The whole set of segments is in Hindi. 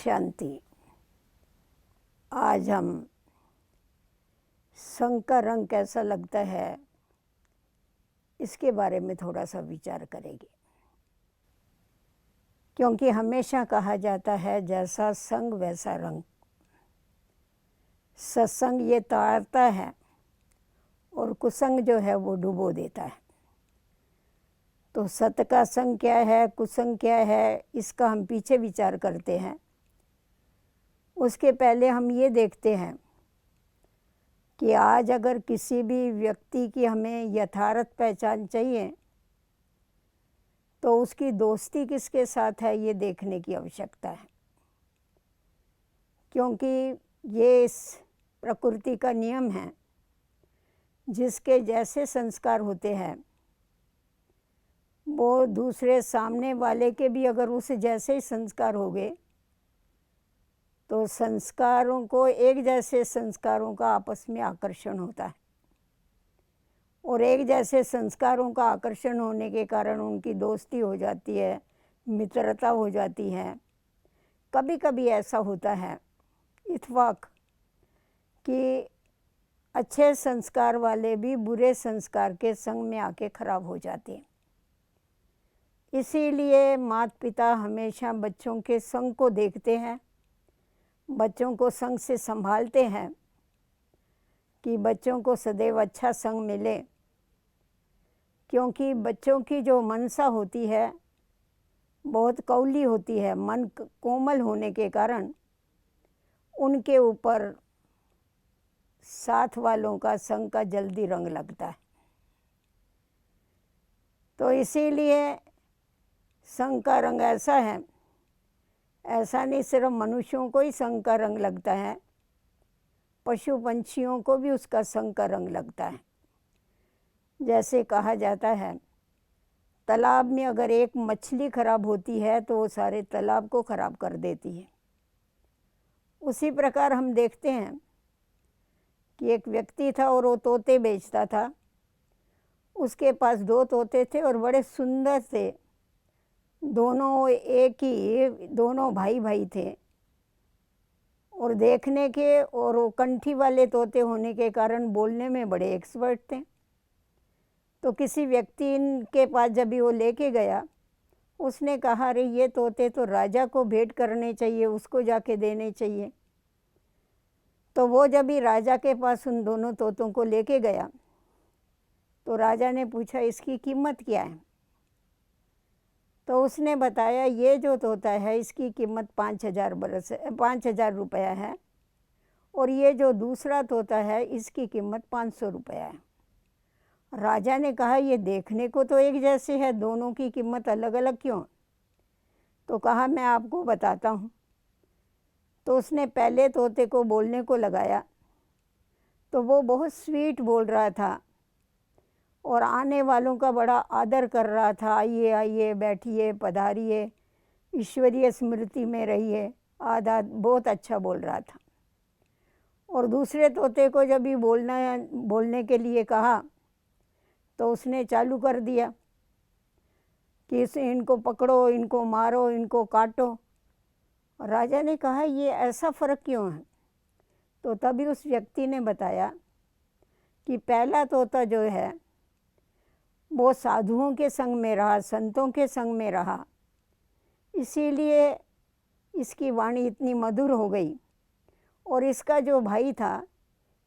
शांति। आज हम संग का रंग कैसा लगता है इसके बारे में थोड़ा सा विचार करेंगे, क्योंकि हमेशा कहा जाता है जैसा संग वैसा रंग। सत्संग ये तारता है और कुसंग जो है वो डुबो देता है। तो सत का संग क्या है, कुसंग क्या है, इसका हम पीछे विचार करते हैं। उसके पहले हम ये देखते हैं कि आज अगर किसी भी व्यक्ति की हमें यथार्थ पहचान चाहिए तो उसकी दोस्ती किसके साथ है ये देखने की आवश्यकता है, क्योंकि ये इस प्रकृति का नियम है। जिसके जैसे संस्कार होते हैं वो दूसरे सामने वाले के भी अगर उस जैसे ही संस्कार हो गए तो संस्कारों को एक जैसे संस्कारों का आपस में आकर्षण होता है, और एक जैसे संस्कारों का आकर्षण होने के कारण उनकी दोस्ती हो जाती है, मित्रता हो जाती है। कभी कभी ऐसा होता है इत्तेफाक कि अच्छे संस्कार वाले भी बुरे संस्कार के संग में आके खराब हो जाते हैं। इसीलिए माता पिता हमेशा बच्चों के संग को देखते हैं, बच्चों को संग से संभालते हैं कि बच्चों को सदैव अच्छा संग मिले, क्योंकि बच्चों की जो मनसा होती है बहुत कौली होती है। मन कोमल होने के कारण उनके ऊपर साथ वालों का संग का जल्दी रंग लगता है। तो इसीलिए संग का रंग ऐसा है, ऐसा नहीं सिर्फ मनुष्यों को ही संग का रंग लगता है, पशु पंछियों को भी उसका संग का रंग लगता है। जैसे कहा जाता है तालाब में अगर एक मछली खराब होती है तो वो सारे तालाब को खराब कर देती है। उसी प्रकार हम देखते हैं कि एक व्यक्ति था और वो तोते बेचता था। उसके पास 2 तोते थे और बड़े सुंदर थे, दोनों एक ही, दोनों भाई भाई थे और देखने के, और वो कंठी वाले तोते होने के कारण बोलने में बड़े एक्सपर्ट थे। तो किसी व्यक्ति के पास जब भी वो लेके गया उसने कहा अरे ये तोते तो राजा को भेंट करने चाहिए, उसको जाके देने चाहिए। तो वो जब भी राजा के पास उन दोनों तोतों को लेके गया तो राजा ने पूछा इसकी कीमत क्या है। तो उसने बताया ये जो तोता है इसकी कीमत 5,000 रुपया है, और ये जो दूसरा तोता है इसकी कीमत 500 रुपया है। राजा ने कहा ये देखने को तो एक जैसे है, दोनों की कीमत अलग अलग क्यों? तो कहा मैं आपको बताता हूँ। तो उसने पहले तोते को बोलने को लगाया तो वो बहुत स्वीट बोल रहा था और आने वालों का बड़ा आदर कर रहा था। आइए आइए, बैठिए, पधारिए, ईश्वरीय स्मृति में रहिए, आधा बहुत अच्छा बोल रहा था। और दूसरे तोते को जब भी बोलने के लिए कहा तो उसने चालू कर दिया कि इनको पकड़ो, इनको मारो, इनको काटो। राजा ने कहा ये ऐसा फ़र्क क्यों है? तो तभी उस व्यक्ति ने बताया कि पहला तोता जो है वो साधुओं के संग में रहा, संतों के संग में रहा, इसीलिए इसकी वाणी इतनी मधुर हो गई। और इसका जो भाई था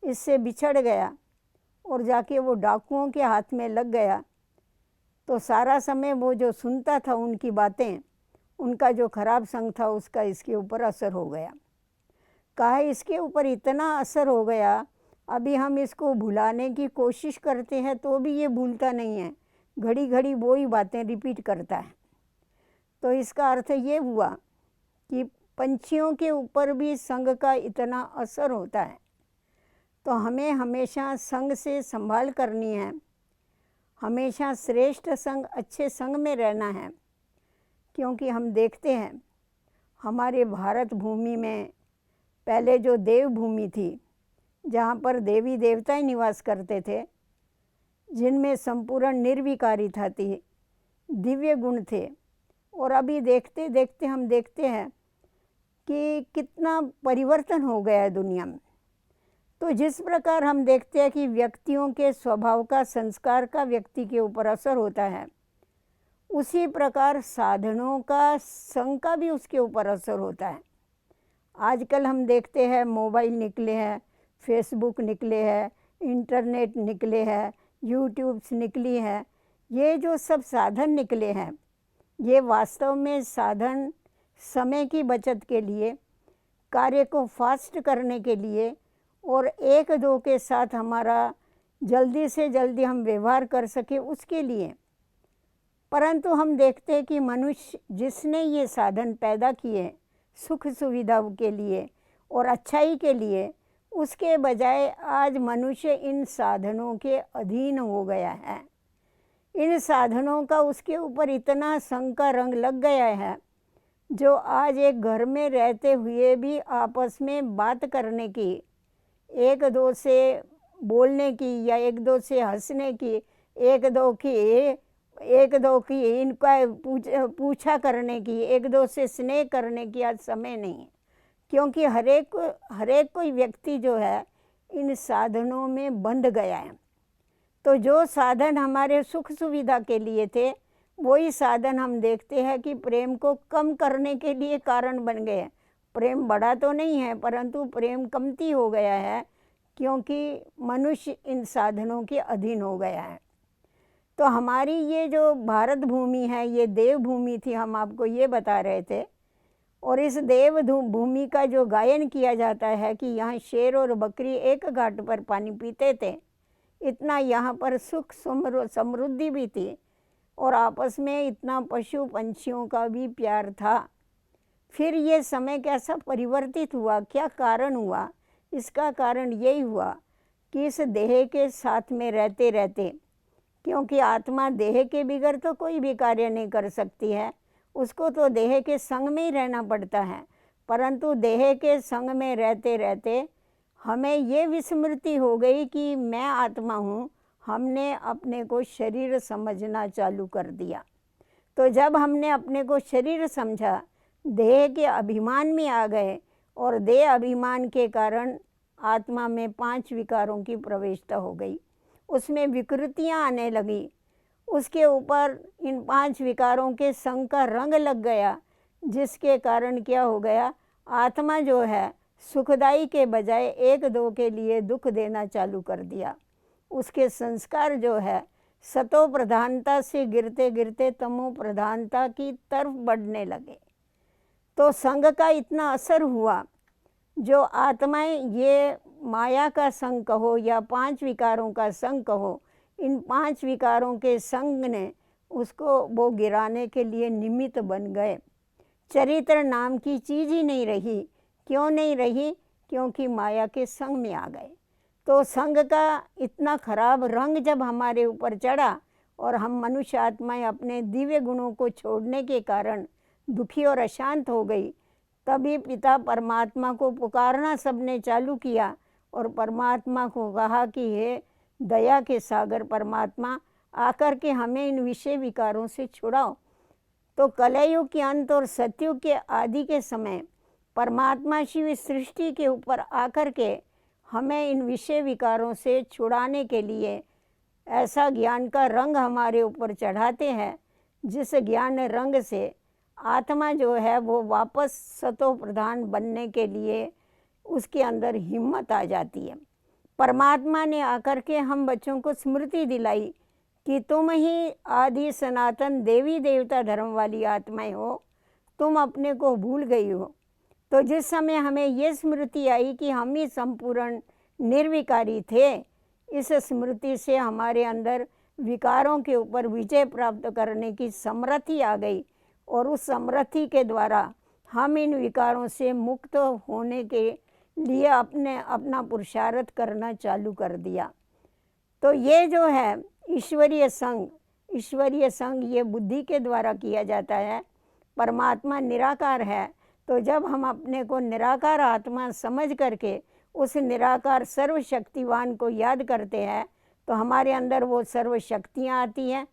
इससे बिछड़ गया और जाके वो डाकुओं के हाथ में लग गया। तो सारा समय वो जो सुनता था उनकी बातें, उनका जो खराब संग था उसका इसके ऊपर असर हो गया। कहा इसके ऊपर इतना असर हो गया, अभी हम इसको भुलाने की कोशिश करते हैं तो भी ये भूलता नहीं है, घड़ी घड़ी वो ही बातें रिपीट करता है। तो इसका अर्थ ये हुआ कि पंछियों के ऊपर भी संग का इतना असर होता है। तो हमें हमेशा संग से संभाल करनी है, हमेशा श्रेष्ठ संग, अच्छे संग में रहना है। क्योंकि हम देखते हैं हमारे भारत भूमि में पहले जो देव भूमि थी, जहाँ पर देवी देवता ही निवास करते थे, जिनमें संपूर्ण निर्विकारिता थी, दिव्य गुण थे। और अभी देखते देखते हम देखते हैं कि कितना परिवर्तन हो गया है दुनिया में। तो जिस प्रकार हम देखते हैं कि व्यक्तियों के स्वभाव का, संस्कार का व्यक्ति के ऊपर असर होता है, उसी प्रकार साधनों का, संग का भी उसके ऊपर असर होता है। आजकल हम देखते हैं मोबाइल निकले हैं, फेसबुक निकले हैं, इंटरनेट निकले हैं, यूट्यूब्स निकली हैं। ये जो सब साधन निकले हैं, ये वास्तव में साधन समय की बचत के लिए, कार्य को फास्ट करने के लिए और एक दो के साथ हमारा जल्दी से जल्दी हम व्यवहार कर सके उसके लिए। परंतु हम देखते हैं कि मनुष्य जिसने ये साधन पैदा किए सुख सुविधा के लिए और अच्छाई के लिए, उसके बजाय आज मनुष्य इन साधनों के अधीन हो गया है। इन साधनों का उसके ऊपर इतना संग का रंग लग गया है, जो आज एक घर में रहते हुए भी आपस में बात करने की, एक दो से बोलने की या एक दो से हंसने की, एक दो की इनका पूछा करने की, एक दो से स्नेह करने की आज समय नहीं है। क्योंकि हर एक कोई व्यक्ति जो है इन साधनों में बंध गया है। तो जो साधन हमारे सुख सुविधा के लिए थे, वही साधन हम देखते हैं कि प्रेम को कम करने के लिए कारण बन गए। प्रेम बढ़ा तो नहीं है, परंतु प्रेम कमती हो गया है, क्योंकि मनुष्य इन साधनों के अधीन हो गया है। तो हमारी ये जो भारत भूमि है, ये देव भूमि थी, हम आपको ये बता रहे थे। और इस देव भूमि का जो गायन किया जाता है कि यहाँ शेर और बकरी एक घाट पर पानी पीते थे, इतना यहाँ पर सुख समृद्धि भी थी और आपस में इतना पशु पंछियों का भी प्यार था। फिर ये समय कैसा परिवर्तित हुआ, क्या कारण हुआ? इसका कारण यही हुआ कि इस देह के साथ में रहते रहते, क्योंकि आत्मा देह के बिगड़ तो कोई भी कार्य नहीं कर सकती है, उसको तो देह के संग में ही रहना पड़ता है। परंतु देह के संग में रहते रहते हमें ये विस्मृति हो गई कि मैं आत्मा हूँ। हमने अपने को शरीर समझना चालू कर दिया। तो जब हमने अपने को शरीर समझा, देह के अभिमान में आ गए और देह अभिमान के कारण आत्मा में 5 विकारों की प्रवेशता हो गई, उसमें विकृतियाँ आने लगी। उसके ऊपर इन 5 विकारों के संग का रंग लग गया, जिसके कारण क्या हो गया, आत्मा जो है सुखदाई के बजाय एक दो के लिए दुख देना चालू कर दिया। उसके संस्कार जो है सतो प्रधानता से गिरते गिरते तमो प्रधानता की तरफ बढ़ने लगे। तो संग का इतना असर हुआ, जो आत्माएं ये माया का संग कहो या 5 विकारों का संग कहो, इन 5 विकारों के संग ने उसको वो गिराने के लिए निमित्त बन गए। चरित्र नाम की चीज़ ही नहीं रही। क्यों नहीं रही? क्योंकि माया के संग में आ गए। तो संग का इतना खराब रंग जब हमारे ऊपर चढ़ा और हम मनुष्य आत्माएं अपने दिव्य गुणों को छोड़ने के कारण दुखी और अशांत हो गई, तभी पिता परमात्मा को पुकारना सबने चालू किया और परमात्मा को कहा कि हे दया के सागर परमात्मा, आकर के हमें इन विषय विकारों से छुड़ाओ। तो कलयुग के अंत और सतयुग के आदि के समय परमात्मा शिव सृष्टि के ऊपर आकर के हमें इन विषय विकारों से छुड़ाने के लिए ऐसा ज्ञान का रंग हमारे ऊपर चढ़ाते हैं, जिस ज्ञान रंग से आत्मा जो है वो वापस सतो प्रधान बनने के लिए उसके अंदर हिम्मत आ जाती है। परमात्मा ने आकर के हम बच्चों को स्मृति दिलाई कि तुम ही आदि सनातन देवी देवता धर्म वाली आत्माएं हो, तुम अपने को भूल गई हो। तो जिस समय हमें ये स्मृति आई कि हम ही संपूर्ण निर्विकारी थे, इस स्मृति से हमारे अंदर विकारों के ऊपर विजय प्राप्त करने की समृद्धि आ गई और उस समृद्धि के द्वारा हम इन विकारों से मुक्त होने के लिए अपना पुरुषार्थ करना चालू कर दिया। तो ये जो है ईश्वरीय संग ये बुद्धि के द्वारा किया जाता है। परमात्मा निराकार है, तो जब हम अपने को निराकार आत्मा समझ करके उस निराकार सर्वशक्तिवान को याद करते हैं, तो हमारे अंदर वो सर्व शक्तियाँ आती हैं।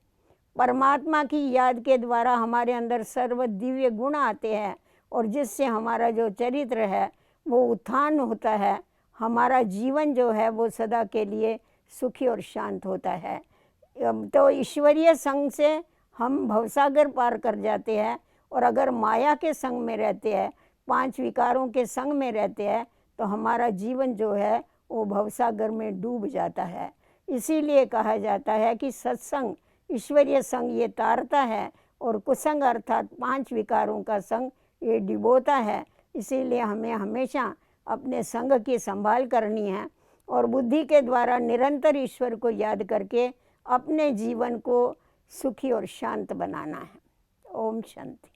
परमात्मा की याद के द्वारा हमारे अंदर सर्व दिव्य गुण आते हैं और जिससे हमारा जो चरित्र है वो उत्थान होता है, हमारा जीवन जो है वो सदा के लिए सुखी और शांत होता है। तो ईश्वरीय संग से हम भवसागर पार कर जाते हैं, और अगर माया के संग में रहते हैं, 5 विकारों के संग में रहते हैं, तो हमारा जीवन जो है वो भवसागर में डूब जाता है। इसीलिए कहा जाता है कि सत्संग ईश्वरीय संग ये तारता है, और कुसंग अर्थात 5 विकारों का संग ये डिबोता है। इसीलिए हमें हमेशा अपने संग की संभाल करनी है, और बुद्धि के द्वारा निरंतर ईश्वर को याद करके अपने जीवन को सुखी और शांत बनाना है। ओम शांति।